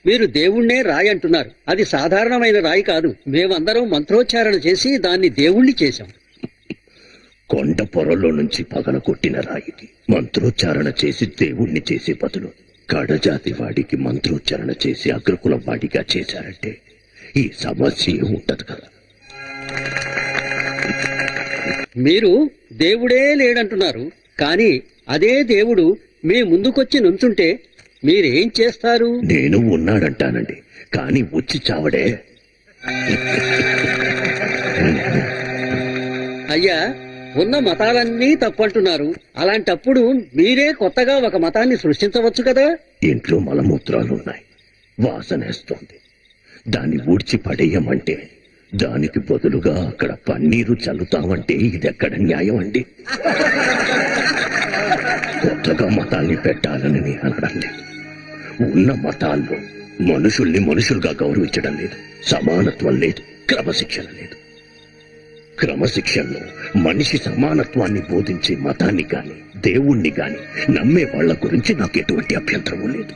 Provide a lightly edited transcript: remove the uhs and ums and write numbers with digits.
మీరు దేవుణ్ణే రాయి అంటున్నారు. అది సాధారణమైన రాయి కాదు. మేమందరం మంత్రోచ్చారణ చేసి దాన్ని దేవుణ్ణి చేశాం. కొండ పొరలో నుంచి పగలగొట్టిన రాయికి మంత్రోచ్చారణ చేసి దేవుణ్ణి చేసే బదులు కడజాతి వాడికి మంత్రోచ్చారణ చేసి అగ్రకులం వాడిగా చేశారంటే ఈ సమస్య ఉంటది కదా. మీరు దేవుడే లేడంటున్నారు, కానీ అదే దేవుడు మీ ముందుకొచ్చి నుంచుంటే మీరేం చేస్తారు? నేను ఉన్నాడంటానండి, కానీ వచ్చి చావడే. అయ్యా, ఉన్న మతాలన్నీ తప్పంటున్నారు. అలాంటప్పుడు మీరే కొత్తగా ఒక మతాన్ని సృష్టించవచ్చు కదా. ఇంట్లో మలమూత్రాలున్నాయి, వాసనేస్తోంది. దాన్ని ఊడ్చి పడేయమంటే దానికి బదులుగా అక్కడ పన్నీరు చల్లుతామంటే ఇదెక్కడ న్యాయం అండి? కొత్తగా మతాల్ని పెట్టాలని నేను అనడం లేదు. ఉన్న మతాల్లో మనుషుల్ని మనుషులుగా గౌరవించడం లేదు, సమానత్వం లేదు, క్రమశిక్షణ లేదు. క్రమశిక్షణలో మనిషి సమానత్వాన్ని బోధించే మతాన్ని గాని దేవుణ్ణి గాని నమ్మే వాళ్ల గురించి నాకు ఎటువంటి అభ్యంతరమూ లేదు.